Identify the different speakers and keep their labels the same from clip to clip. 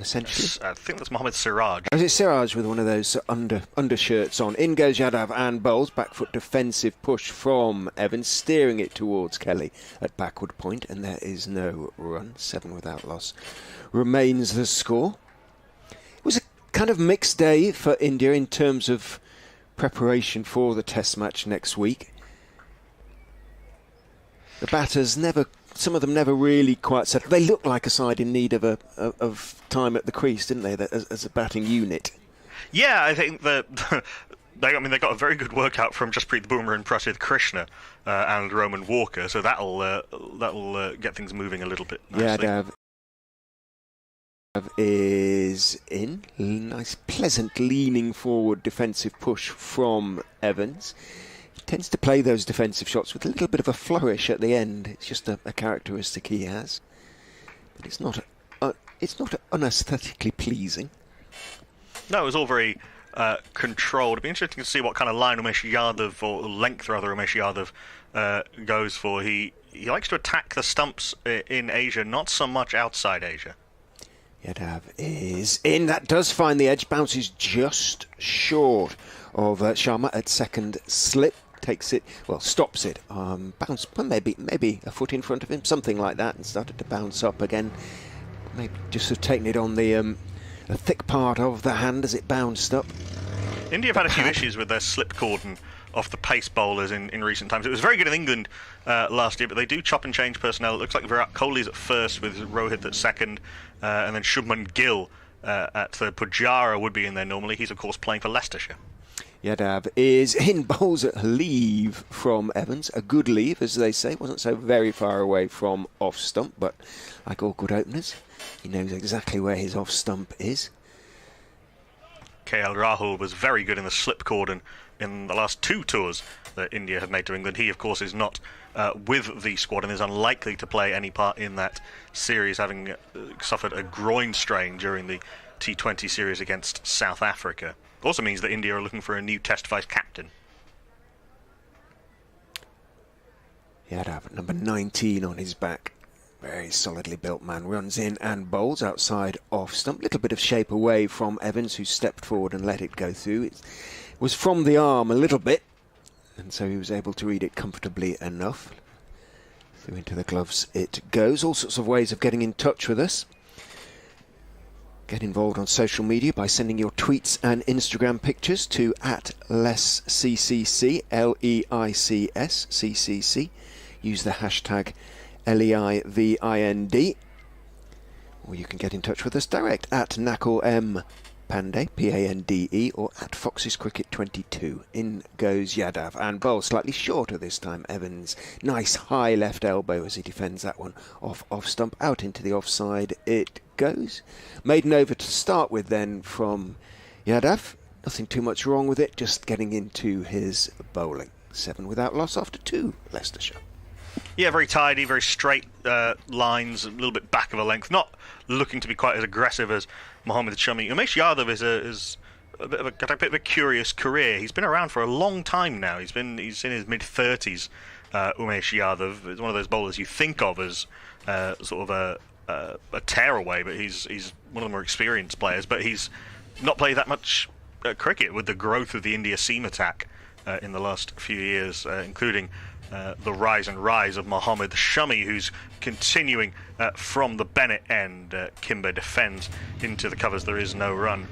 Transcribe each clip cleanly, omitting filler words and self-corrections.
Speaker 1: essentially.
Speaker 2: I think that's Mohammad Siraj.
Speaker 1: Oh, is it Siraj with one of those undershirts on? In goes Yadav and bowls. Back foot defensive push from Evans, steering it towards Kelly at backward point, and there is no run. 7 without loss remains the score. It was a kind of mixed day for India in terms of preparation for the Test match next week. The batters some of them never really quite settled. They looked like a side in need of time at the crease, didn't they, as a batting unit?
Speaker 2: Yeah, I think that they got a very good workout from Jasprit Bumrah and Prasidh Krishna and Roman Walker, so that'll get things moving a little bit nicely.
Speaker 1: Yeah, Dav is in. Nice, pleasant, leaning forward defensive push from Evans. He tends to play those defensive shots with a little bit of a flourish at the end. It's just a characteristic he has. But it's not unaesthetically pleasing.
Speaker 2: No, it was all very controlled. It'd be interesting to see what kind of line Umesh Yadav, or length rather, Umesh Yadav goes for. He likes to attack the stumps in Asia, not so much outside Asia.
Speaker 1: Yadav is in. That does find the edge. Bounces just short of Sharma at second slip. Takes it, stops it. Bounce, maybe a foot in front of him, something like that, and started to bounce up again. Maybe just have taken it on the thick part of the hand as it bounced up.
Speaker 2: India have had a few issues with their slip cordon off the pace bowlers in recent times. It was very good in England last year, but they do chop and change personnel. It looks like Virat Kohli's at first with Rohit at second, and then Shubman Gill at third. Pujara would be in there normally. He's, of course, playing for Leicestershire.
Speaker 1: Yadav is in, bowls at leave from Evans. A good leave, as they say. Wasn't so very far away from off stump, but like all good openers, he knows exactly where his off stump is.
Speaker 2: KL Rahul was very good in the slip cordon in the last 2 tours that India have made to England. He, of course, is not with the squad and is unlikely to play any part in that series, having suffered a groin strain during the T20 series against South Africa. Also means that India are looking for a new Test vice captain.
Speaker 1: Yadav, number 19 on his back. Very solidly built man. Runs in and bowls outside off stump. Little bit of shape away from Evans, who stepped forward and let it go through. It was from the arm a little bit, and so he was able to read it comfortably enough. Through into the gloves it goes. All sorts of ways of getting in touch with us. Get involved on social media by sending your tweets and Instagram pictures to @LeicCCC, LEICS, Use the hashtag LEIVIND. Or you can get in touch with us direct at Nakul M. Pandey, Pande, or at Foxes Cricket 22. In goes Yadav and bowl slightly shorter this time. Evans, nice high left elbow as he defends that one off stump. Out into the offside it goes. Maiden over to start with then from Yadav. Nothing too much wrong with it, just getting into his bowling. 7 without loss after 2, Leicestershire.
Speaker 2: Yeah, very tidy, very straight lines, a little bit back of a length. Not looking to be quite as aggressive as Mohammad Shami. Umesh Yadav is got a bit of a curious career. He's been around for a long time now. He's in his mid-30s. Umesh Yadav is one of those bowlers you think of as sort of a tearaway, but he's one of the more experienced players. But he's not played that much cricket with the growth of the India seam attack in the last few years, including the rise of Mohammad Shami, who's continuing from the Bennett end. Kimber defends into the covers. There is no run.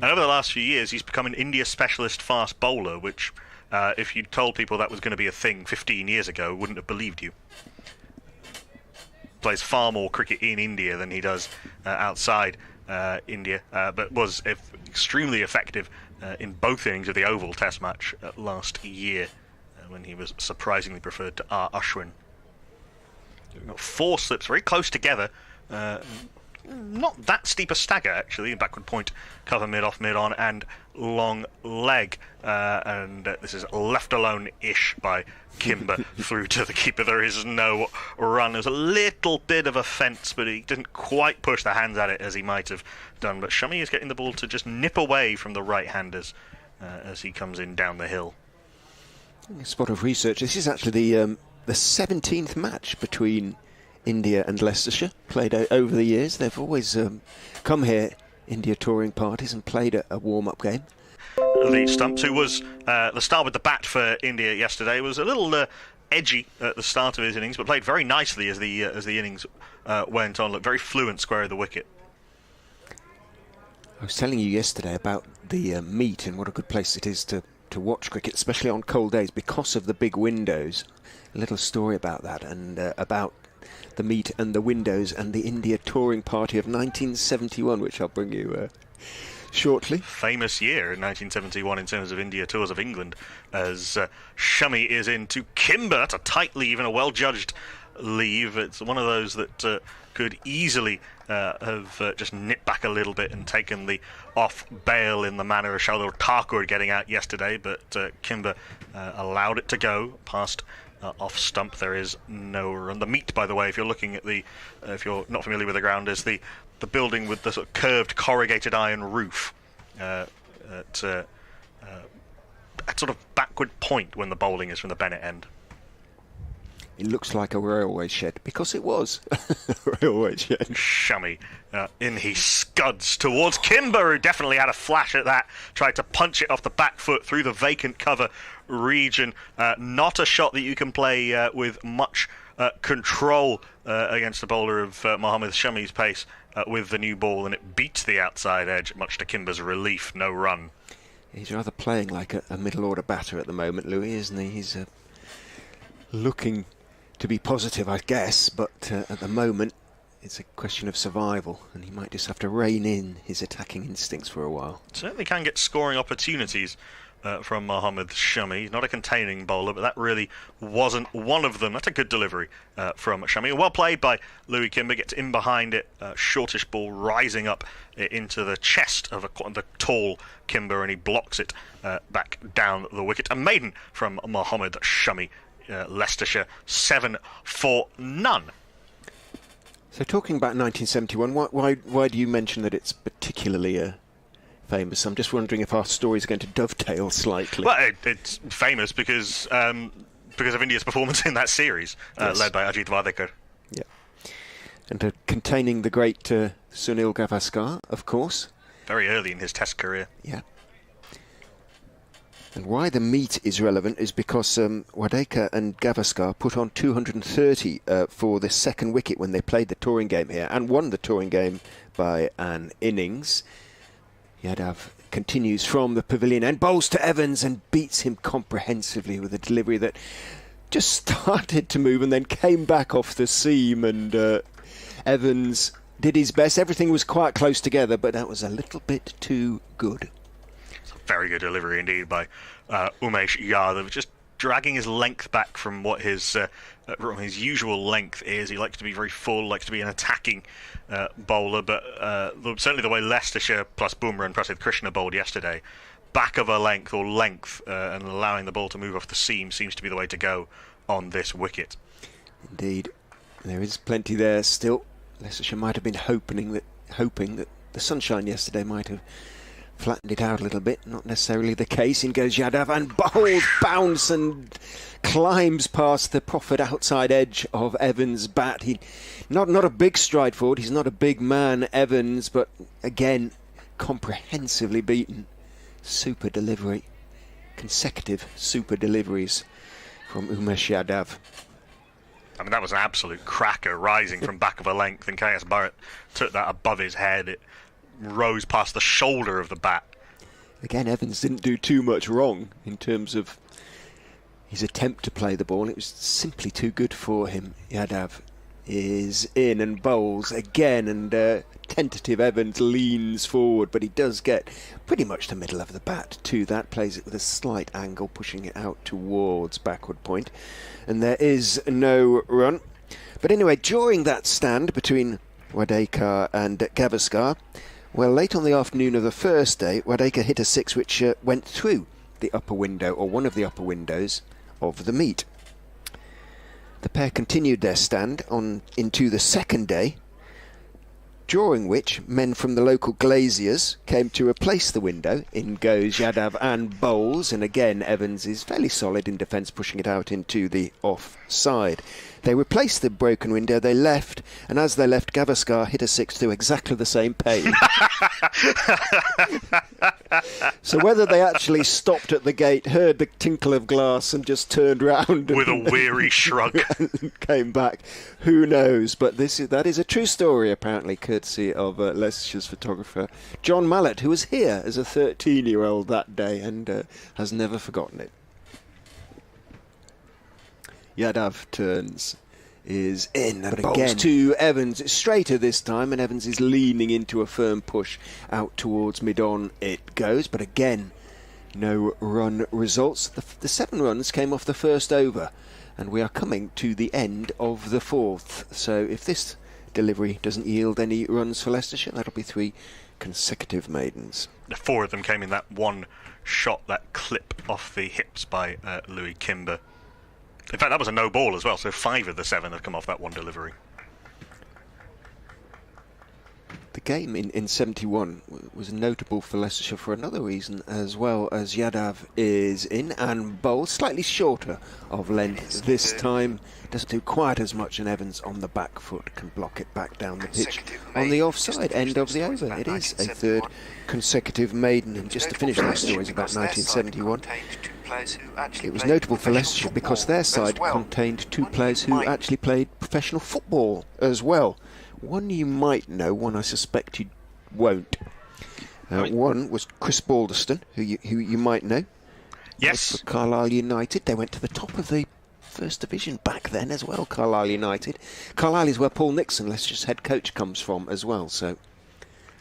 Speaker 2: And over the last few years, he's become an India specialist fast bowler, which, if you told people that was going to be a thing 15 years ago, wouldn't have believed you. Plays far more cricket in India than he does outside India, but was extremely effective in both innings of the Oval Test match last year, when he was surprisingly preferred to R. Ashwin. We've got 4 slips very close together. Not that steep a stagger, actually. Backward point, cover mid-off, mid-on, and long leg. And this is left alone-ish by Kimber through to the keeper. There is no run. There's a little bit of a fence, but he didn't quite push the hands at it as he might have done. But Shami is getting the ball to just nip away from the right-handers as he comes in down the hill. A
Speaker 1: spot of research. This is actually the 17th match between India and Leicestershire, played over the years. They've always come here, India touring parties, and played a warm-up game.
Speaker 2: The Stumps, who was the star with the bat for India yesterday, was a little edgy at the start of his innings, but played very nicely as the innings went on. Looked very fluent square of the wicket.
Speaker 1: I was telling you yesterday about the meet and what a good place it is to watch cricket, especially on cold days because of the big windows. A little story about that and about the meet and the windows and the India touring party of 1971, which I'll bring you shortly.
Speaker 2: Famous year in 1971 in terms of India tours of England, as Shami is into Kimber. That's a tight leave and a well-judged leave. It's one of those that could easily have just nipped back a little bit and taken the off bail in the manner of Shardul Thakur getting out yesterday, but Kimber allowed it to go past off stump. There is no run. The meet, by the way, if you're looking at if you're not familiar with the ground, is the building with the sort of curved corrugated iron roof at sort of backward point when the bowling is from the Bennett end.
Speaker 1: It looks like a railway shed, because it was a railway shed.
Speaker 2: Shami in he scuds towards Kimber, who definitely had a flash at that. Tried to punch it off the back foot through the vacant cover region. Not a shot that you can play with much control against the bowler of Mohammad Shami's pace with the new ball, and it beats the outside edge, much to Kimber's relief. No run.
Speaker 1: He's rather playing like a middle-order batter at the moment, Louis, isn't he? He's looking to be positive, I guess, but at the moment it's a question of survival, and he might just have to rein in his attacking instincts for a while.
Speaker 2: Certainly can get scoring opportunities from Mohammad Shami. He's not a containing bowler, but that really wasn't one of them. That's a good delivery from Shami. Well played by Louis Kimber. Gets in behind it. Shortish ball rising up into the chest of the tall Kimber, and he blocks it back down the wicket. A maiden from Mohammad Shami. Leicestershire 7 for none.
Speaker 1: So talking about 1971, why do you mention that it's particularly famous? I'm just wondering if our story is going to dovetail slightly.
Speaker 2: Well, it's famous because of India's performance in that series, yes. Led by Ajit Vadekar.
Speaker 1: Yeah, and containing the great Sunil Gavaskar, of course.
Speaker 2: Very early in his Test career.
Speaker 1: Yeah. And why the meet is relevant is because Wadekar and Gavaskar put on 230 for the second wicket when they played the touring game here and won the touring game by an innings. Yadav continues from the pavilion and bowls to Evans and beats him comprehensively with a delivery that just started to move and then came back off the seam, and Evans did his best. Everything was quite close together, but that was a little bit too good.
Speaker 2: Very good delivery indeed by Umesh Yadav, just dragging his length back from what his usual length is. He likes to be very full, likes to be an attacking bowler, but certainly the way Leicestershire plus Bumrah and Prasidh Krishna bowled yesterday, back of a length or length and allowing the ball to move off the seam seems to be the way to go on this wicket.
Speaker 1: Indeed, there is plenty there still. Leicestershire might have been hoping that the sunshine yesterday might have flattened it out a little bit. Not necessarily the case. In goes Yadav and bowls, bounce and climbs past the proffered outside edge of Evans' bat. He not a big stride forward. He's not a big man, Evans, but again comprehensively beaten. Super delivery, consecutive super deliveries from Umesh Yadav.
Speaker 2: I mean, that was an absolute cracker rising from back of a length, and KS Barrett took that above his head. It rose past the shoulder of the bat.
Speaker 1: Again, Evans didn't do too much wrong in terms of his attempt to play the ball. It was simply too good for him. Yadav is in and bowls again, and tentative Evans leans forward, but he does get pretty much the middle of the bat to that, plays it with a slight angle, pushing it out towards backward point, and there is no run. But anyway, during that stand between Wadekar and Gavaskar, well, late on the afternoon of the first day, Wadekar hit a six which went through the upper window, or one of the upper windows, of the meet. The pair continued their stand on into the second day, during which men from the local glaziers came to replace the window. In goes Yadav and bowls, and again Evans is fairly solid in defence, pushing it out into the off side. They replaced the broken window, they left, and as they left, Gavaskar hit a 6 through exactly the same pane. So whether they actually stopped at the gate, heard the tinkle of glass and just turned round
Speaker 2: with a weary shrug
Speaker 1: and came back, who knows? But that is a true story, apparently, courtesy of Leicestershire's photographer John Mallett, who was here as a 13-year-old that day and has never forgotten it. Yadav turns, is in, and again to Evans. It's straighter this time, and Evans is leaning into a firm push out towards mid-on. It goes, but again, no run results. The 7 runs came off the first over, and we are coming to the end of the 4th. So if this delivery doesn't yield any runs for Leicestershire, that'll be 3 consecutive maidens.
Speaker 2: The 4 of them came in that one shot, that clip off the hips by Louis Kimber. In fact, that was a no ball as well, so 5 of the 7 have come off that one delivery.
Speaker 1: The game in 71 was notable for Leicestershire for another reason as well, as Yadav is in and bowls slightly shorter of length this time. Doesn't do quite as much, and Evans on the back foot can block it back down the pitch on the offside end of the over. It is a 3rd consecutive maiden, and just to finish those stories about 1971, it was notable for Leicestershire because their side contained 2 players who actually played professional football as well. One you might know, one I suspect you won't. One was Chris Balderston, who you might know.
Speaker 2: Yes.
Speaker 1: For Carlisle United. They went to the top of the First Division back then as well, Carlisle United. Carlisle is where Paul Nixon, Leicester's head coach, comes from as well, so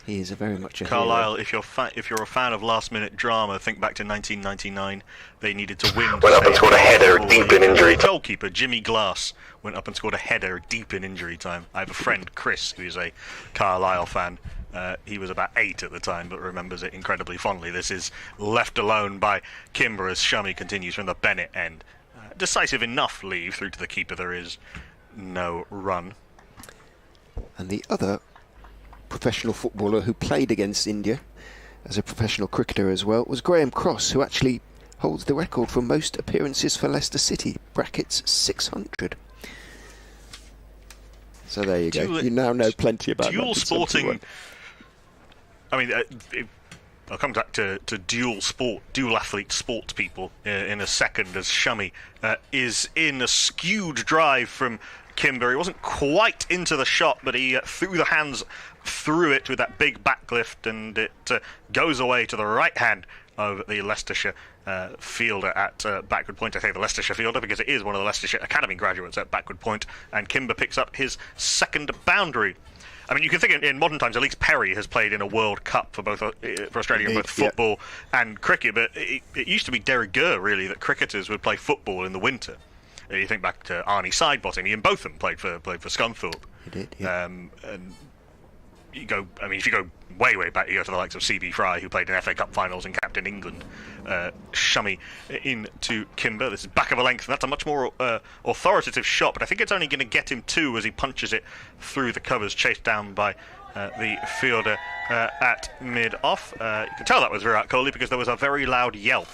Speaker 1: he is very much a
Speaker 2: Carlisle,
Speaker 1: hero.
Speaker 2: if you're a fan of last-minute drama, think back to 1999. They needed to win.
Speaker 3: Went up and scored a header deep in injury time.
Speaker 2: Goalkeeper Jimmy Glass went up and scored a header deep in injury time. I have a friend, Chris, who's a Carlisle fan. He was about 8 at the time, but remembers it incredibly fondly. This is left alone by Kimber as Shummy continues from the Bennett end. Decisive enough leave through to the keeper. There is no run.
Speaker 1: And the other professional footballer who played against India as a professional cricketer as well was Graham Cross, who actually holds the record for most appearances for Leicester City, brackets 600. So there you go. You now know plenty about
Speaker 2: dual sporting. I mean, I'll come back to dual athlete sports people in a second, as Shummy is in a skewed drive from Kimber. He wasn't quite into the shot, but he threw the hands through it with that big backlift, and it goes away to the right hand of the Leicestershire fielder at backward point. I say the Leicestershire fielder because it is one of the Leicestershire Academy graduates at backward point, and Kimber picks up his 2nd boundary. I mean, you can think in modern times, Elise Perry has played in a World Cup for both for Australia in both football and cricket, but it used to be de rigueur, really, that cricketers would play football in the winter. You think back to Arnie Sidebottom. Ian Botham played for Scunthorpe.
Speaker 1: He did, yeah.
Speaker 2: And you go, I mean, if you go way back, you go to the likes of C.B. Fry, who played in FA Cup finals and captained England. Shummy into Kimber. This is back of a length, and that's a much more authoritative shot, but I think it's only going to get him 2 as he punches it through the covers, chased down by the fielder at mid-off. You can tell that was Virat Kohli because there was a very loud yelp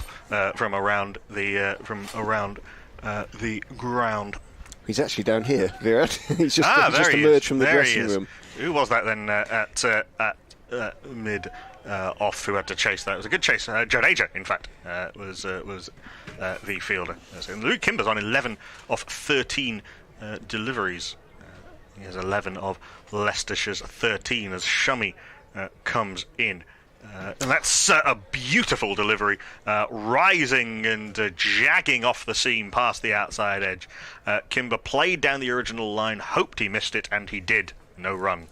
Speaker 2: from around the ground.
Speaker 1: He's actually down here, Virat. He's just emerged from the dressing room.
Speaker 2: Who was that then at mid off who had to chase that? It was a good chase. Jadeja, in fact, was the fielder. So Louis Kimber's on 11 of 13 deliveries. He has 11 of Leicestershire's 13 as Shummy comes in. And that's a beautiful delivery, rising and jagging off the seam past the outside edge. Kimber played down the original line, hoped he missed it, and he did. No run.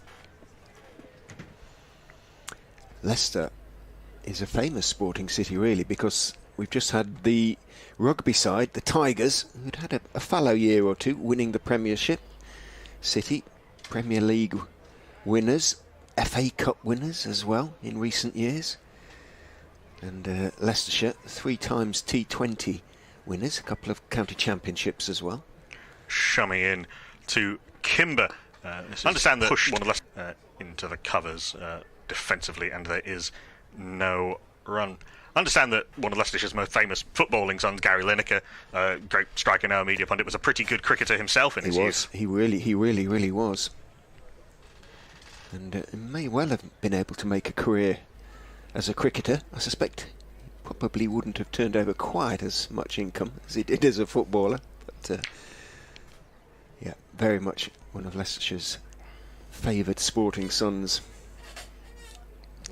Speaker 1: Leicester is a famous sporting city, really, because we've just had the rugby side, the Tigers, who'd had a fallow year or two, winning the Premiership. City, Premier League winners, FA Cup winners as well in recent years. And Leicestershire, 3 times T20 winners, a couple of county championships as well.
Speaker 2: Shummy in to Kimber. Understand that push one of the into the covers defensively, and there is no run. I understand that one of Leicestershire's most famous footballing sons, Gary Lineker, great striker now, media pundit, was a pretty good cricketer himself in his youth.
Speaker 1: He really was. And may well have been able to make a career as a cricketer. I suspect he probably wouldn't have turned over quite as much income as he did as a footballer. But yeah, very much one of Leicestershire's favoured sporting sons.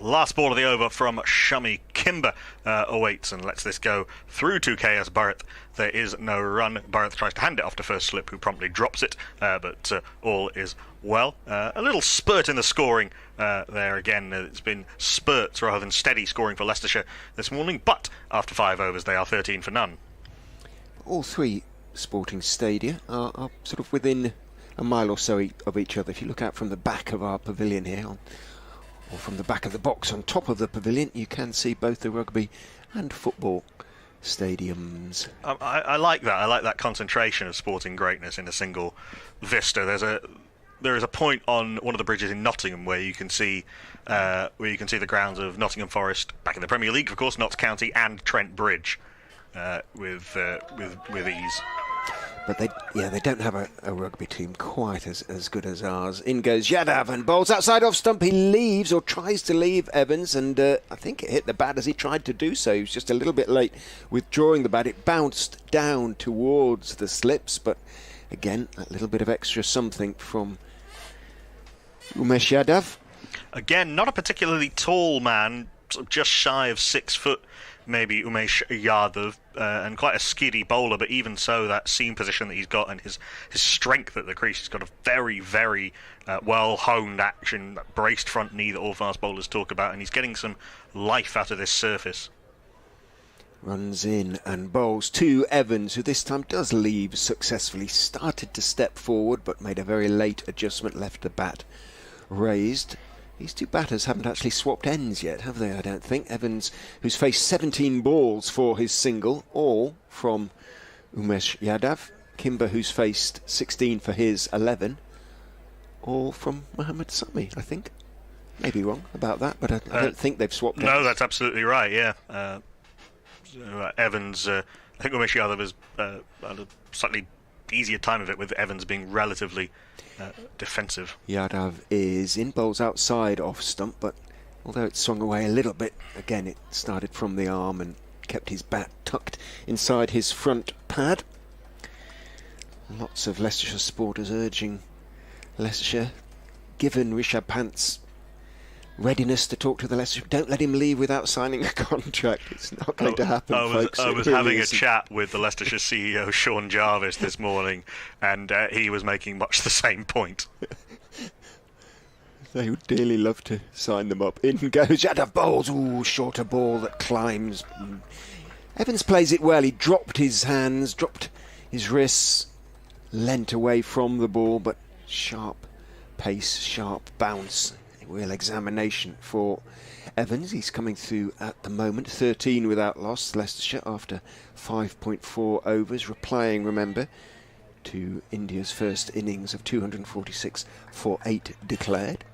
Speaker 2: Last ball of the over from Shummy Kimber awaits and lets this go through to KS Bharat. There is no run. Bharat tries to hand it off to first slip, who promptly drops it, but all is well. A little spurt in the scoring there again. It's been spurts rather than steady scoring for Leicestershire this morning, but after 5 overs they are 13 for none.
Speaker 1: All three sporting stadia are sort of within a mile or so of each other. If you look out from the back of our pavilion here, or from the back of the box on top of the pavilion, you can see both the rugby and football stadiums.
Speaker 2: I like that. I like that concentration of sporting greatness in a single vista. There is a point on one of the bridges in Nottingham where you can see the grounds of Nottingham Forest, back in the Premier League, of course, Notts County, and Trent Bridge with ease.
Speaker 1: But they don't have a rugby team quite as good as ours. In goes Yadav and bowls outside off stump. He leaves or tries to leave Evans, and I think it hit the bat as he tried to do so. He was just a little bit late withdrawing the bat. It bounced down towards the slips, but again, a little bit of extra something from Umesh Yadav.
Speaker 2: Again, not a particularly tall man, sort of just shy of 6 foot. Maybe Umesh Yadav, and quite a skiddy bowler, but even so, that seam position that he's got and his strength at the crease, he's got a very, very well-honed action, that braced front knee that all fast bowlers talk about, and he's getting some life out of this surface.
Speaker 1: Runs in and bowls to Evans, who this time does leave successfully. Started to step forward, but made a very late adjustment, left the bat raised. These two batters haven't actually swapped ends yet, have they? I don't think. Evans, who's faced 17 balls for his single, all from Umesh Yadav. Kimber, who's faced 16 for his 11, all from Mohammad Sami, I think. Maybe wrong about that, but I don't think they've swapped ends.
Speaker 2: No, that's absolutely right, yeah. Evans, I think Umesh Yadav has had a slightly easier time of it, with Evans being relatively defensive.
Speaker 1: Yadav is in, bowls outside off stump, but although it swung away a little bit, again it started from the arm and kept his bat tucked inside his front pad. Lots of Leicestershire supporters urging Leicestershire, given Rishabh Pant's readiness to talk to the Leicester, don't let him leave without signing a contract. It's not going to happen, folks.
Speaker 2: I was having a chat with the Leicestershire CEO, Sean Jarvis, this morning, and he was making much the same point.
Speaker 1: They would dearly love to sign them up. In goes Yadav, bowls. Ooh, shorter ball that climbs. Evans plays it well. He dropped his hands, dropped his wrists, leant away from the ball, but sharp pace, sharp bounce. Real examination for Evans. He's coming through at the moment, 13 without loss. Leicestershire after 5.4 overs, replying, remember, to India's first innings of 246 for 8 declared.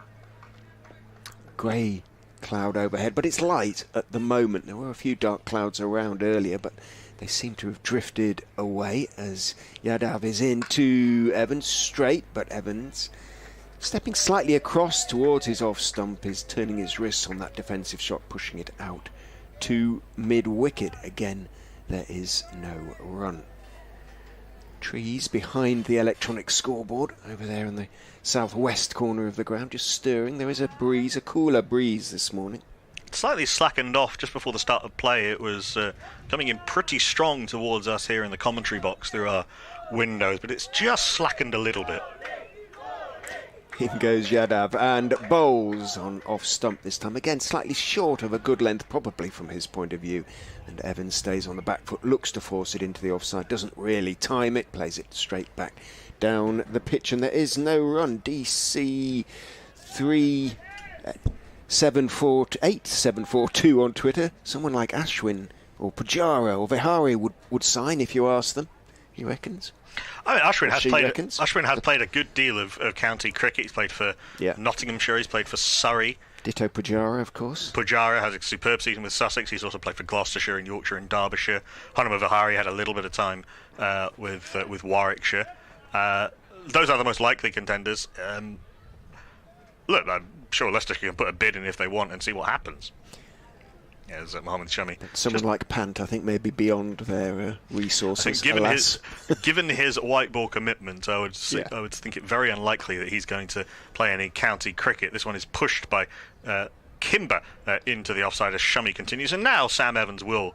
Speaker 1: Grey cloud overhead, but it's light at the moment. There were a few dark clouds around earlier, but they seem to have drifted away as Yadav is in to Evans, straight, but Evans stepping slightly across towards his off stump, is turning his wrists on that defensive shot, pushing it out to mid-wicket. Again, there is no run. Trees behind the electronic scoreboard over there in the southwest corner of the ground, just stirring. There is a breeze, a cooler breeze this morning.
Speaker 2: Slightly slackened off just before the start of play. It was coming in pretty strong towards us here in the commentary box through our windows, but it's just slackened a little bit.
Speaker 1: In goes Yadav and bowls on off stump this time. Again, slightly short of a good length, probably from his point of view. And Evans stays on the back foot, looks to force it into the offside, doesn't really time it, plays it straight back down the pitch, and there is no run. DC 3742 on Twitter. Someone like Ashwin or Pujara or Vihari would sign if you ask them, he reckons.
Speaker 2: I mean, Ashwin has played a good deal of county cricket. He's played for Nottinghamshire, he's played for Surrey.
Speaker 1: Ditto Pujara, of course.
Speaker 2: Pujara has a superb season with Sussex. He's also played for Gloucestershire and Yorkshire and Derbyshire. Hanuma Vihari had a little bit of time with Warwickshire. Those are the most likely contenders. Look, I'm sure Leicester can put a bid in if they want and see what happens. As Mohamed Shami.
Speaker 1: Someone like Pant, I think, may be beyond their resources.
Speaker 2: I think given his white ball commitment, I would think it very unlikely that he's going to play any county cricket. This one is pushed by Kimber into the offside as Shami continues, and now Sam Evans will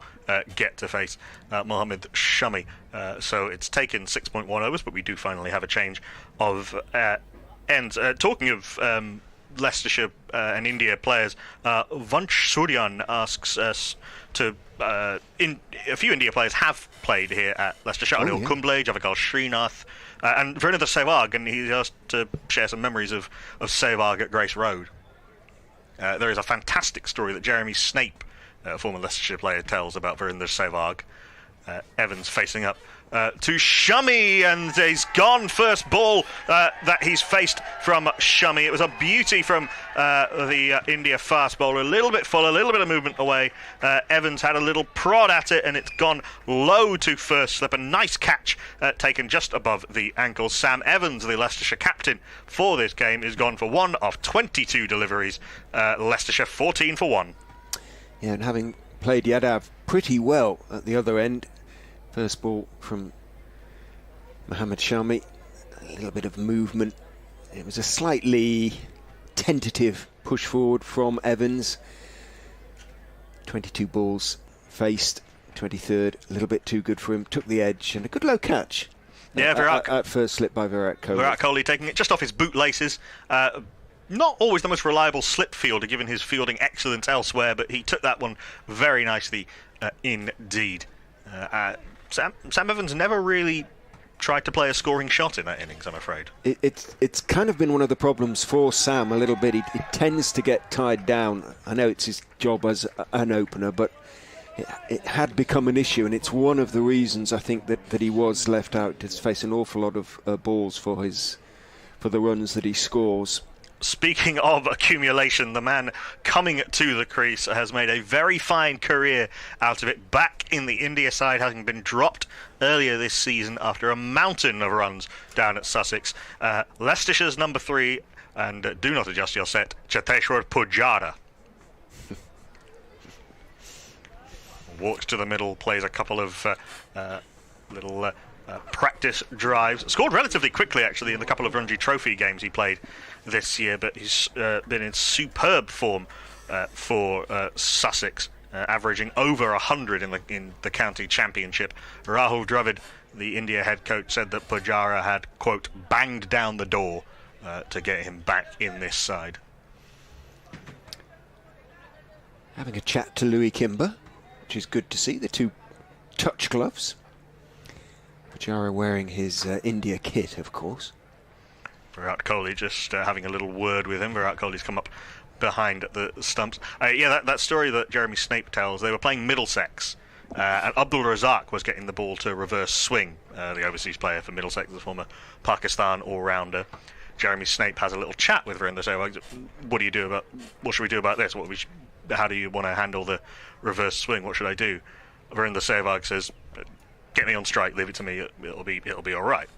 Speaker 2: get to face Mohamed Shami. So it's taken 6.1 overs, but we do finally have a change of ends. Talking of Leicestershire and India players, Vansh Suryan asks us to a few India players have played here at Leicestershire. Anil Kumble, Javikal Srinath, and Virendra Sehwag, and he asked to share some memories of Sehwag at Grace Road. There is a fantastic story that Jeremy Snape, a former Leicestershire player, tells about Virendra Sehwag. Evans facing up to Shami, and he's gone. First ball that he's faced from Shami. It was a beauty from the India fast bowler. A little bit full, a little bit of movement away. Evans had a little prod at it, and it's gone low to first slip. A nice catch taken just above the ankles. Sam Evans, the Leicestershire captain for this game, is gone for 1 of 22 deliveries. Leicestershire 14 for 1.
Speaker 1: Yeah, and having played Yadav pretty well at the other end. First ball from Mohamed Shami, a little bit of movement. It was a slightly tentative push forward from Evans. 22 balls faced, 23rd, a little bit too good for him. Took the edge and a good low catch.
Speaker 2: Yeah,
Speaker 1: at first slip by Virat Kohli.
Speaker 2: Virat Kohli taking it just off his bootlaces. Not always the most reliable slip fielder, given his fielding excellence elsewhere, but he took that one very nicely indeed. Sam Evans never really tried to play a scoring shot in that innings, I'm afraid.
Speaker 1: It's kind of been one of the problems for Sam a little bit. He tends to get tied down. I know it's his job as an opener, but it had become an issue, and it's one of the reasons I think that he was left out to face an awful lot of balls for the runs that he scores.
Speaker 2: Speaking of accumulation, the man coming to the crease has made a very fine career out of it. Back in the India side, having been dropped earlier this season after a mountain of runs down at Sussex. Leicestershire's number 3, and do not adjust your set, Cheteshwar Pujara. Walks to the middle, plays a couple of little practice drives. Scored relatively quickly, actually, in the couple of Ranji Trophy games he played this year, but he's been in superb form for Sussex, averaging over 100 in the county championship. Rahul Dravid, the India head coach, said that Pujara had, quote, banged down the door to get him back in this side.
Speaker 1: Having a chat to Louis Kimber, which is good to see, the two touch gloves. Pujara wearing his India kit, of course.
Speaker 2: Virat Kohli just having a little word with him. Virat Kohli's come up behind the stumps. That story that Jeremy Snape tells, they were playing Middlesex, and Abdul Razak was getting the ball to reverse swing, the overseas player for Middlesex, the former Pakistan all-rounder. Jeremy Snape has a little chat with Virendra Sehwag. What should we do about this? How do you want to handle the reverse swing? What should I do? Virendra Sehwag says, get me on strike, leave it to me, it'll be all right.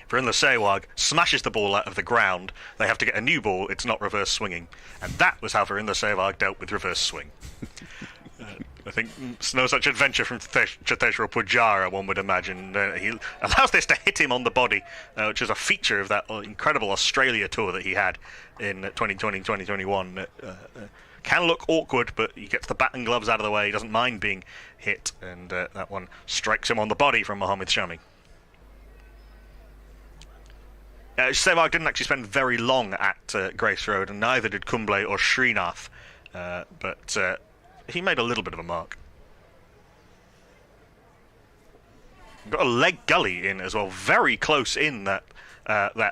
Speaker 2: Virendra Sehwag smashes the ball out of the ground. They have to get a new ball. It's not reverse swinging. And that was how Virendra Sehwag dealt with reverse swing. I think no such adventure from Cheteshwar Pujara, one would imagine. He allows this to hit him on the body, which is a feature of that incredible Australia tour that he had in 2020-2021. Can look awkward, but he gets the bat and gloves out of the way. He doesn't mind being hit, and that one strikes him on the body from Mohamed Shami. Sehwag didn't actually spend very long at Grace Road, and neither did Kumble or Srinath, but he made a little bit of a mark. Got a leg gully in as well, very close in that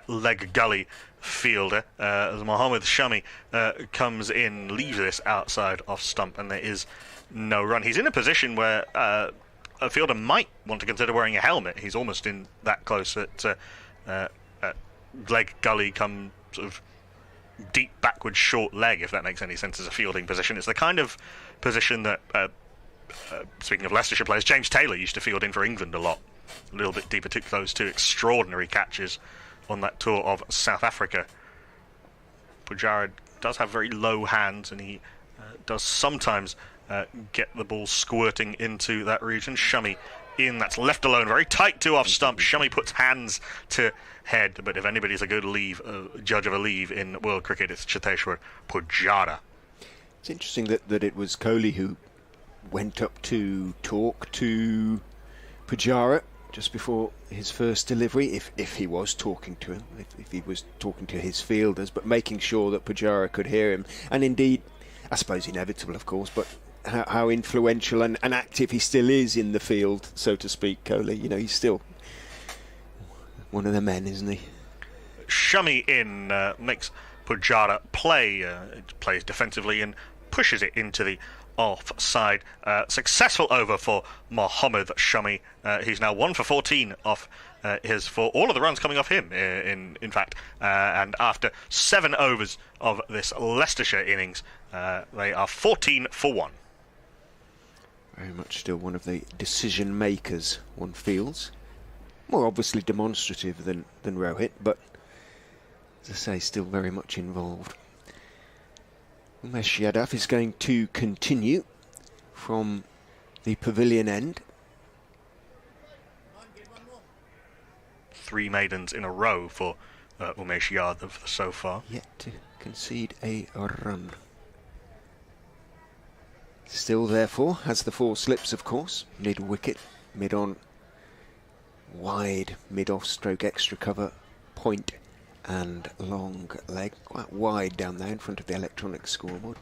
Speaker 2: leg gully fielder. As Mohamed Shami comes in, leaves this outside off stump, and there is no run. He's in a position where a fielder might want to consider wearing a helmet. He's almost in that close at leg gully come sort of deep backward short leg, if that makes any sense as a fielding position. It's the kind of position that, speaking of Leicestershire players, James Taylor used to field in for England a lot. A little bit deeper, took those two extraordinary catches on that tour of South Africa. Pujara does have very low hands, and he does sometimes get the ball squirting into that region. Shummy in, that's left alone, very tight two off stump. Shummy puts hands to head, but if anybody's a good judge of a leave in world cricket, it's Cheteshwar Pujara.
Speaker 1: It's interesting that it was Kohli who went up to talk to Pujara just before his first delivery, if he was talking to him, if he was talking to his fielders, but making sure that Pujara could hear him. And indeed, I suppose inevitable, of course, but how influential and active he still is in the field, so to speak, Kohli. You know, he's still one of the men, isn't he?
Speaker 2: Shummy in, makes Pujara play, plays defensively and pushes it into the offside. Successful over for Mohammed Shummy. He's now 1 for 14 off for all of the runs coming off him, in fact. And after 7 overs of this Leicestershire innings, they are 14 for 1.
Speaker 1: Very much still one of the decision makers, one feels. More obviously demonstrative than Rohit, but as I say, still very much involved. Umesh Yadav is going to continue from the pavilion end.
Speaker 2: 3 maidens in a row for Umesh Yadav so far.
Speaker 1: Yet to concede a run. Still, therefore, has the 4 slips, of course. Mid-wicket, mid-on, wide, mid-off stroke, extra cover, point and long leg. Quite wide down there in front of the electronic scoreboard.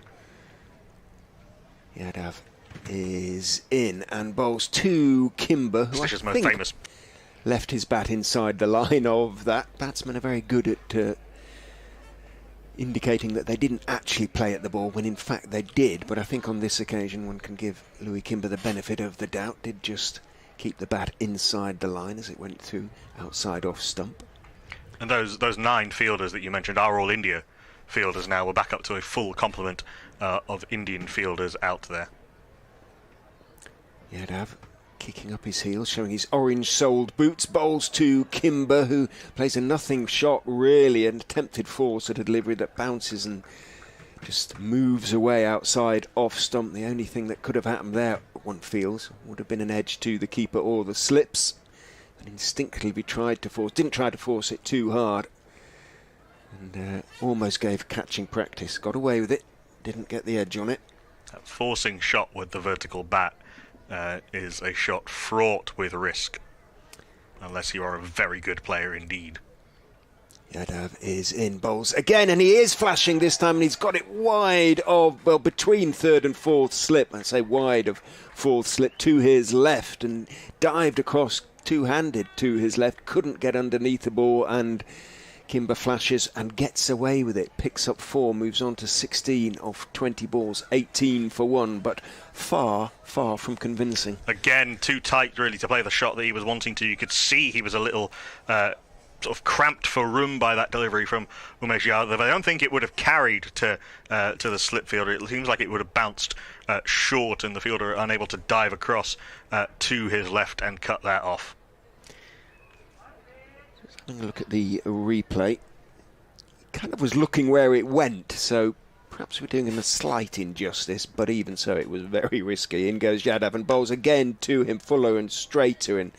Speaker 1: Yadav is in and bowls to Kimber, who I think
Speaker 2: famous.
Speaker 1: Left his bat inside the line of that. Batsmen are very good at indicating that they didn't actually play at the ball when in fact they did, but I think on this occasion one can give Louis Kimber the benefit of the doubt. Did just keep the bat inside the line as it went through outside off stump.
Speaker 2: And those 9 fielders that you mentioned are all India fielders now. We're back up to a full complement of Indian fielders out there.
Speaker 1: Yadav kicking up his heels, showing his orange-soled boots, bowls to Kimber, who plays a nothing shot, really, an attempted force at a delivery that bounces and just moves away outside off stump. The only thing that could have happened there, one feels, would have been an edge to the keeper or the slips. And instinctively didn't try to force it too hard, and almost gave catching practice. Got away with it, didn't get the edge on it.
Speaker 2: That forcing shot with the vertical bat is a shot fraught with risk, unless you are a very good player indeed.
Speaker 1: Yadav is in, bowls again, and he is flashing this time, and he's got it wide of, well, between 3rd and 4th slip. I say wide of 4th slip to his left, and dived across two-handed to his left, couldn't get underneath the ball, and Kimber flashes and gets away with it, picks up 4, moves on to 16 of 20 balls, 18 for 1, but far from convincing.
Speaker 2: Again, too tight really to play the shot that he was wanting to. You could see he was a little sort of cramped for room by that delivery from Umesh Yadav. I don't think it would have carried to the slip fielder. It seems like it would have bounced short, and the fielder unable to dive across to his left and cut that off.
Speaker 1: Having a look at the replay, kind of was looking where it went, so perhaps we're doing him a slight injustice, but even so it was very risky. In goes Yadav and bowls again to him, fuller and straighter, and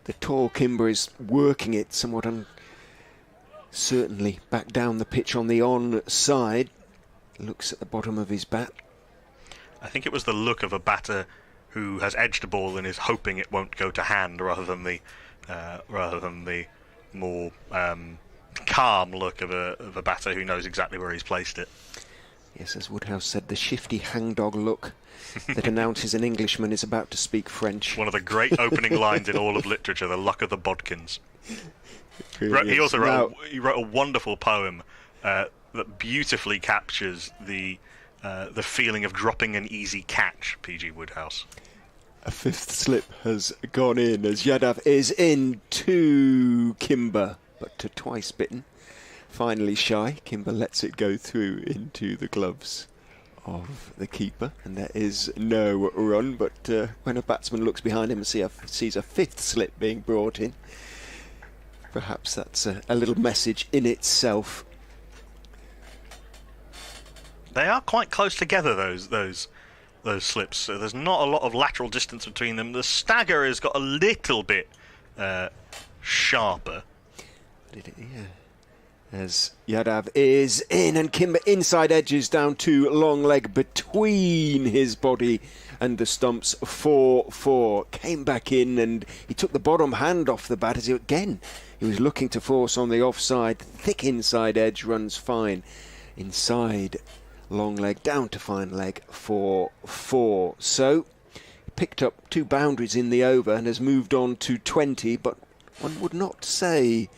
Speaker 1: the tall Kimber is working it somewhat uncertainly back down the pitch on the on side. Looks at the bottom of his bat.
Speaker 2: I think it was the look of a batter who has edged a ball and is hoping it won't go to hand, rather than the more calm look of a batter who knows exactly where he's placed it.
Speaker 1: Yes, as Woodhouse said, the shifty hangdog look that announces an Englishman is about to speak French.
Speaker 2: One of the great opening lines in all of literature, the luck of the bodkins.
Speaker 1: Really
Speaker 2: he also wrote a wonderful poem that beautifully captures the feeling of dropping an easy catch, P.G. Woodhouse.
Speaker 1: A 5th slip has gone in as Yadav is in to Kimber, but to twice bitten. finally shy. Kimber lets it go through into the gloves of the keeper, and there is no run. But when a batsman looks behind him and sees a fifth slip being brought in, perhaps that's a little message in itself.
Speaker 2: They are quite close together, those slips. So there's not a lot of lateral distance between them. The stagger has got a little bit sharper.
Speaker 1: Yeah. As Yadav is in, and Kimber inside edges down to long leg between his body and the stumps. 4-4. Came back in, and he took the bottom hand off the bat as he was looking to force on the offside. Thick inside edge, runs fine. Inside long leg down to fine leg. 4-4. So he picked up 2 boundaries in the over and has moved on to 20, but one would not say,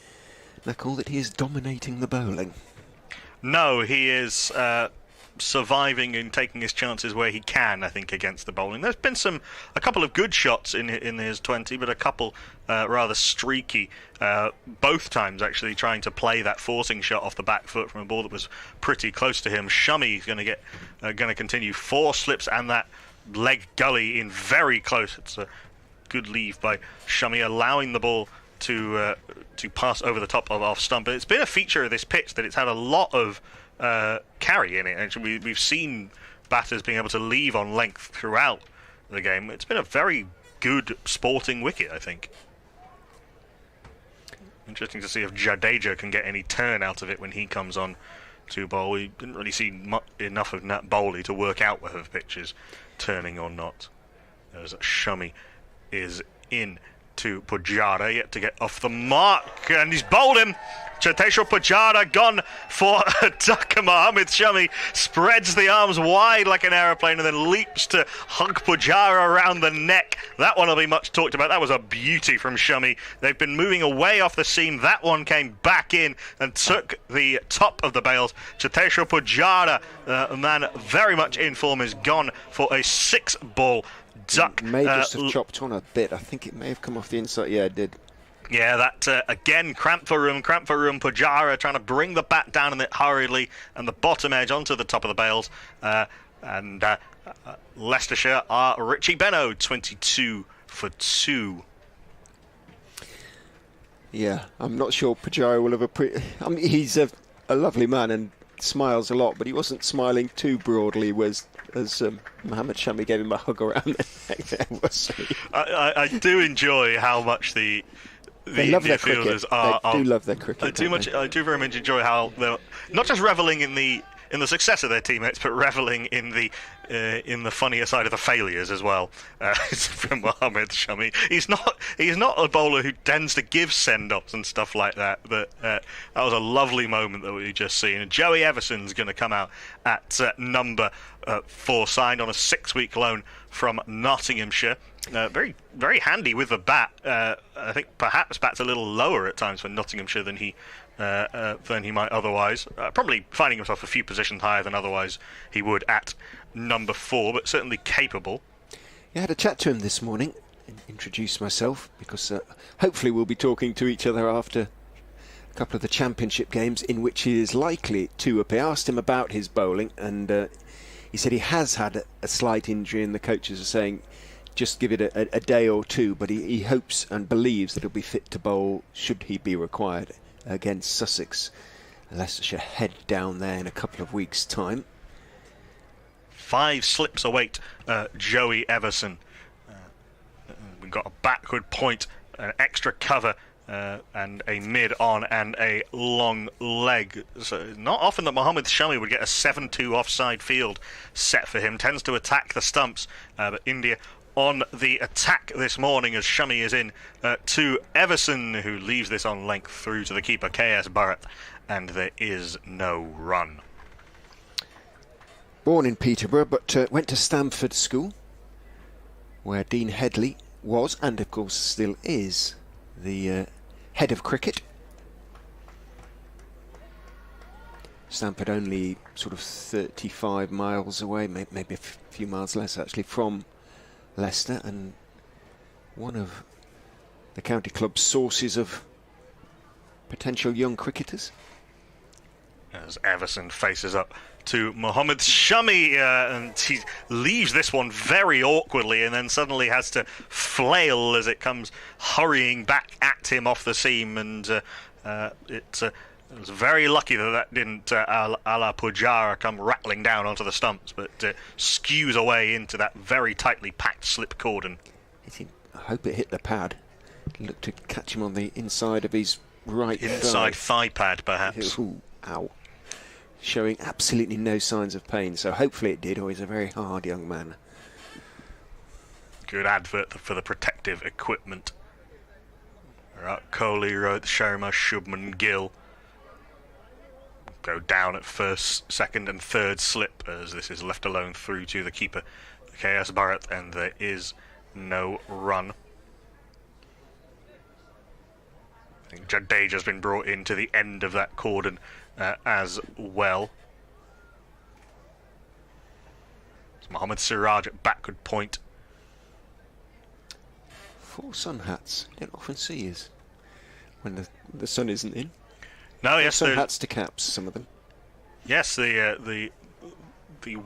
Speaker 1: Knuckle, that he is dominating the bowling.
Speaker 2: No, he is surviving and taking his chances where he can, I think, against the bowling. There's been a couple of good shots in his 20, but a couple rather streaky. Both times, actually, trying to play that forcing shot off the back foot from a ball that was pretty close to him. Shummy is going to continue 4 slips and that leg gully in very close. It's a good leave by Shummy, allowing the ball to pass over the top of off stump. But it's been a feature of this pitch that it's had a lot of carry in it. Actually, we've seen batters being able to leave on length throughout the game. It's been a very good sporting wicket, I think. Interesting to see if Jadeja can get any turn out of it when he comes on to bowl. We didn't really see enough of Nat Bowley to work out whether the pitch is turning or not. As Shummy is in to Pujara, yet to get off the mark, and he's bowled him. Cheteshwar Pujara gone for a ducker. Mohammed Shami spreads the arms wide like an aeroplane and then leaps to hug Pujara around the neck. That one will be much talked about. That was a beauty from Shami. They've been moving away off the seam. That one came back in and took the top of the bails. Cheteshwar Pujara, a man very much in form, is gone for a 6-ball duck.
Speaker 1: It may just have chopped on a bit. I think it may have come off the inside. Yeah, it did.
Speaker 2: Yeah, that again, cramp for room. Pujara trying to bring the bat down in it hurriedly and the bottom edge onto the top of the bails. And Leicestershire are Richie Benno, 22 for 2.
Speaker 1: Yeah, I'm not sure Pujara will have I mean, he's a lovely man and smiles a lot, but he wasn't smiling too broadly, as Mohammed Shami gave him a hug around the neck there, was he?
Speaker 2: I do enjoy how much the India fielders are.
Speaker 1: They do love their cricket.
Speaker 2: I do very much enjoy how they're not just reveling in the success of their teammates, but reveling in the funnier side of the failures as well. From Mohammed Shami, he's not a bowler who tends to give send-offs and stuff like that. But that was a lovely moment that we just seen. And Joey Everson's going to come out at number 4, signed on a 6-week loan from Nottinghamshire. Very, very handy with the bat. I think perhaps bat's a little lower at times for Nottinghamshire than he might otherwise. Probably finding himself a few positions higher than otherwise he would at number 4, but certainly capable.
Speaker 1: Yeah, I had a chat to him this morning and introduced myself because hopefully we'll be talking to each other after a couple of the championship games in which he is likely to appear. I asked him about his bowling, and he said he has had a slight injury, and the coaches are saying just give it a day or two, but he hopes and believes that he'll be fit to bowl should he be required against Sussex. Leicestershire head down there in a couple of weeks' time.
Speaker 2: 5 slips await Joey Everson. We've got a backward point, an extra cover, and a mid-on and a long leg. So not often that Mohammed Shami would get a 7-2 offside field set for him. Tends to attack the stumps, but India on the attack this morning as Shami is in to Everson, who leaves this on length through to the keeper, K.S. Bharat, and there is no run.
Speaker 1: Born in Peterborough, but went to Stamford School, where Dean Headley was, and of course still is, the head of cricket. Stamford only sort of 35 miles away, maybe a few miles less actually, from Leicester, and one of the county club's sources of potential young cricketers.
Speaker 2: as Everson faces up to Mohammed Shami, and he leaves this one very awkwardly and then suddenly has to flail as it comes hurrying back at him off the seam, and it was very lucky that didn't a la Pujara come rattling down onto the stumps, but skews away into that very tightly packed slip cordon.
Speaker 1: I hope it hit the pad. It looked to catch him on the inside of his right
Speaker 2: inside thigh pad, perhaps.
Speaker 1: Ooh, ow. Showing absolutely no signs of pain, so hopefully it did, or he's a very hard young man.
Speaker 2: Good advert for the protective equipment. Virat Kohli, Rohit Sharma, Shubman Gill go down at first, second and third slip as this is left alone through to the keeper, KS Bharat, and there is no run. I think Jadeja's been brought into the end of that cordon as well. It's Mohammad Siraj at backward point.
Speaker 1: 4 sun hats. You don't often see is when the sun isn't in.
Speaker 2: No, yes,
Speaker 1: sun hats to caps, some of them.
Speaker 2: Yes, the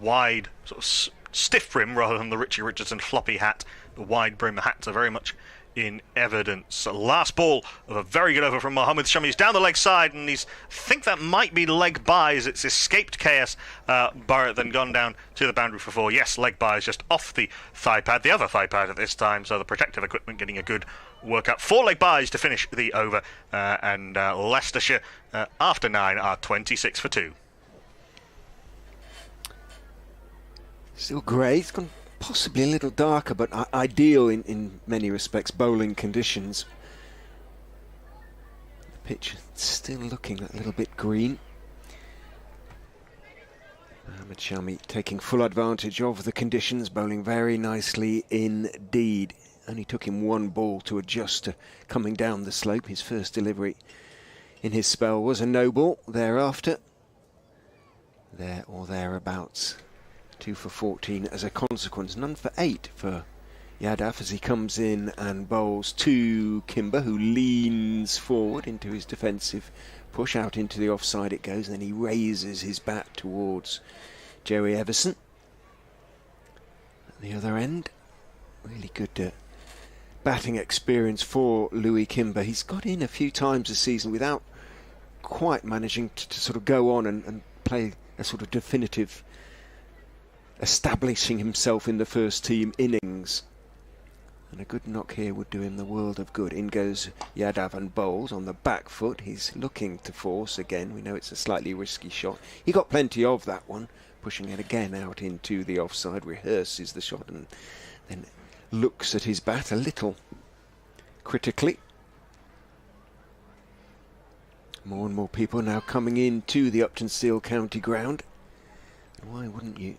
Speaker 2: wide sort of stiff brim rather than the Richie Richardson floppy hat. The wide brim hats are very much in evidence. Last ball of a very good over from Mohammed Shami. He's down the leg side, and I think that might be leg buys. It's escaped KS Bharat, then gone down to the boundary for 4. Yes, leg buys just off the thigh pad, the other thigh pad at this time, so the protective equipment getting a good workout. 4 leg buys to finish the over, and Leicestershire after 9 are 26 for 2.
Speaker 1: Still grey. It's gone possibly a little darker, but ideal in many respects, bowling conditions. The pitch still looking a little bit green. Mohammad Shami taking full advantage of the conditions, bowling very nicely indeed. Only took him 1 ball to adjust to coming down the slope. His first delivery in his spell was a no ball. Thereafter, there or thereabouts. 2 for 14 as a consequence. None for 8 for Yadav as he comes in and bowls to Kimber, who leans forward into his defensive push. Out into the offside it goes, and then he raises his bat towards Joey Everson. At the other end, really good batting experience for Louis Kimber. He's got in a few times this season without quite managing to sort of go on and play a sort of definitive, establishing himself in the first team innings. And a good knock here would do him the world of good. In goes Yadav and bowls on the back foot. He's looking to force again. We know it's a slightly risky shot. He got plenty of that one, pushing it again out into the offside, rehearses the shot and then looks at his bat a little critically. More and more people now coming into the Upton Steel County ground. Why wouldn't you?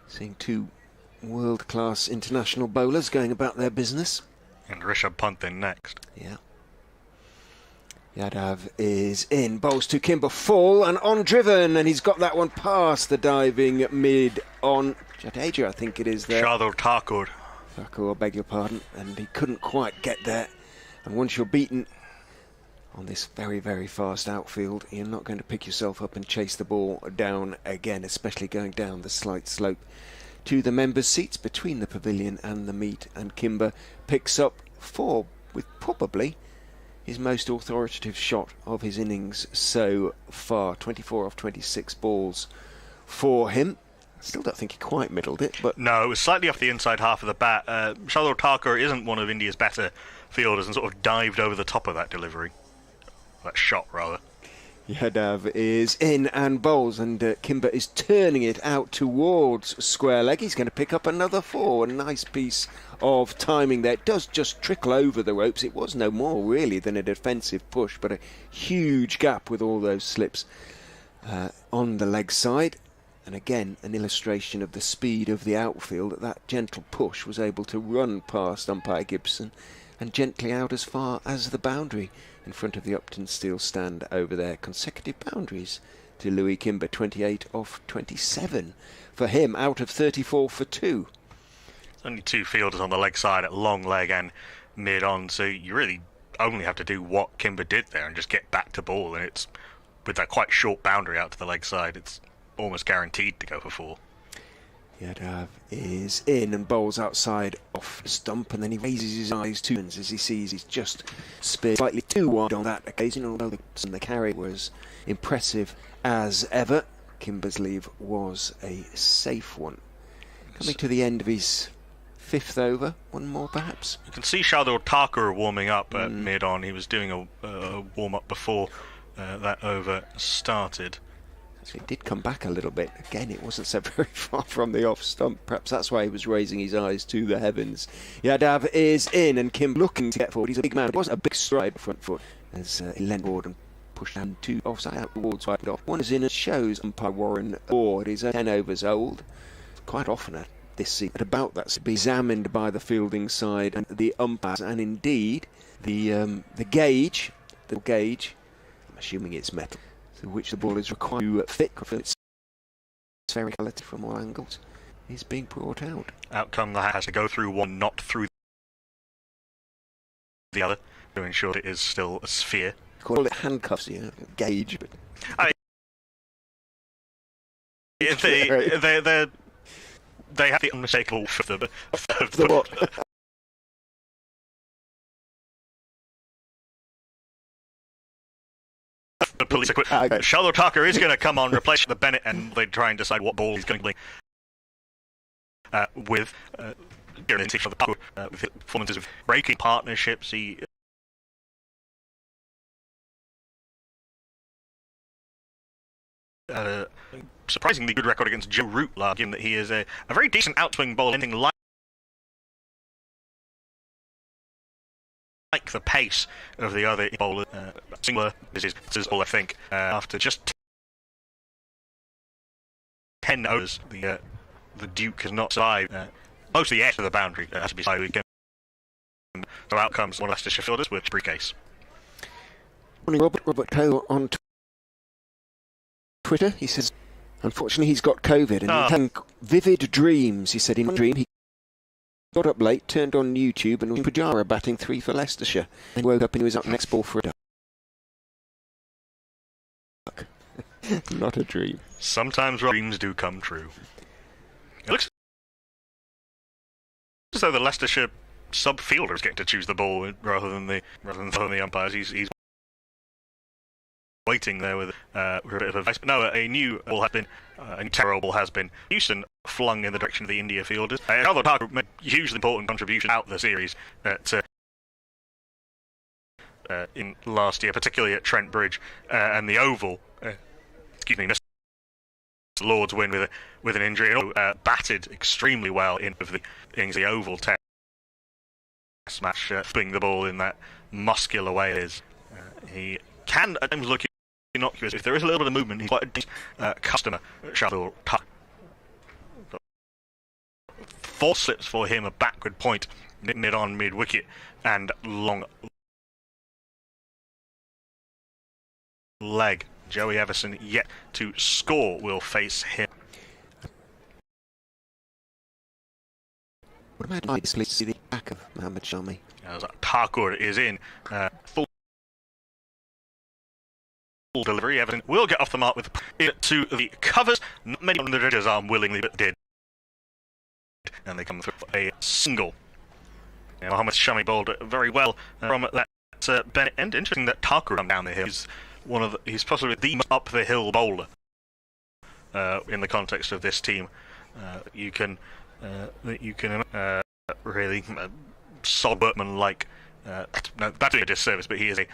Speaker 1: Seeing 2 world-class international bowlers going about their business.
Speaker 2: And Rishabh Pant in next.
Speaker 1: Yeah. Yadav is in, bowls to Kimber, full and on driven, and he's got that one past the diving mid on Jadeja, I think it is there.
Speaker 2: Shardul Thakur.
Speaker 1: Thakur, I beg your pardon, and he couldn't quite get there. And once you're beaten on this very, very fast outfield, you're not going to pick yourself up and chase the ball down again, especially going down the slight slope to the members' seats between the pavilion and the meet. And Kimber picks up 4 with probably his most authoritative shot of his innings so far. 24 off 26 balls for him. Still don't think he quite middled it, but
Speaker 2: no, it was slightly off the inside half of the bat. Shardul Thakur isn't one of India's better fielders and sort of dived over the top of that delivery. That shot, rather.
Speaker 1: Yadav is in and bowls, and Kimber is turning it out towards square leg. He's going to pick up another 4. A nice piece of timing there. It does just trickle over the ropes. It was no more, really, than a defensive push, but a huge gap with all those slips on the leg side. And again, an illustration of the speed of the outfield. That gentle push was able to run past umpire Gibson and gently out as far as the boundary in front of the Upton Steel stand over there. Consecutive boundaries to Louis Kimber, 28 off 27 for him, out of 34 for 2.
Speaker 2: Only 2 fielders on the leg side at long leg and mid on, so you really only have to do what Kimber did there and just get back to ball, and it's with that quite short boundary out to the leg side, it's almost guaranteed to go for 4.
Speaker 1: Yadav is in and bowls outside off stump, and then he raises his eyes to as he sees he's just speared slightly too wide on that occasion, although the carry was impressive as ever. Kimber's leave was a safe one. Coming to the end of his 5th over, one more perhaps.
Speaker 2: You can see Shardul Thakur warming up at mid-on. He was doing a warm-up before that over started.
Speaker 1: So he did come back a little bit. Again, it wasn't so very far from the off stump. Perhaps that's why he was raising his eyes to the heavens. Yadav is in, and Kim looking to get forward. He's a big man. It wasn't a big stride front foot as he leant forward and pushed down 2 offside out towards right off. One is in and shows umpire Warren Ward. He's 10 overs old. Quite often at this seat, at about that, to be examined by the fielding side and the umpires, and indeed the gauge, I'm assuming it's metal, to which the ball is required to fit its sphericality from all angles, is being brought out.
Speaker 2: Outcome that has to go through one, not through the other, to ensure it is still a sphere.
Speaker 1: Call it handcuffs, gauge, but
Speaker 2: I mean, they have the unmistakable of
Speaker 1: the what?
Speaker 2: the police equipment. Okay. Shardul Thakur is going to come on, replace the Bennett, and they try and decide what ball he's going to play with. For the with performances of breaking partnerships, he had a surprisingly good record against Joe Root, given that he is a very decent outswing bowler, anything like the pace of the other bowlers. Singular, this is all I think. After just 10 overs, the Duke has not survived most of the edge of the boundary. To be slightly so out comes one of Leicestershire fielders with briefcase.
Speaker 1: Morning, Robert Coe on Twitter. He says, unfortunately, he's got COVID and he's having vivid dreams. He said in one dream he got up late, turned on YouTube, and was in Pujara batting 3 for Leicestershire. Then woke up and he was up next ball for a duck. Not a dream.
Speaker 2: Sometimes dreams do come true. It looks as though the Leicestershire sub-fielder is getting to choose the ball rather than the umpires. He's waiting there with a bit of advice. But no, a new ball has been, a new terror ball has been Houston flung in the direction of the India fielders. Shardul Thakur made a hugely important contribution out the series in last year, particularly at Trent Bridge and the Oval. Missed Lord's win with an injury, and batted extremely well in the Oval Test match, flipping the ball in that muscular way it is. He can at times look innocuous. If there is a little bit of movement, he's quite a decent customer, Shardul Thakur. 4 slips for him, a backward point, mid-on, mid-wicket, and long leg. Joey Everson yet to score will face him.
Speaker 1: What about I displeased to see the back of Mohammad Shami?
Speaker 2: As Thakur is in full delivery. Everton will get off the mark with it to the covers. Not many on the judges' arm willingly, but did. And they come through a single. Now, Mohammad Shami bowled very well from that Bennett end. Interesting that Thakur come down the hill. He's possibly the most up the hill bowler in the context of this team. You can really Sol Burtman like. No, that's doing a disservice, but he is a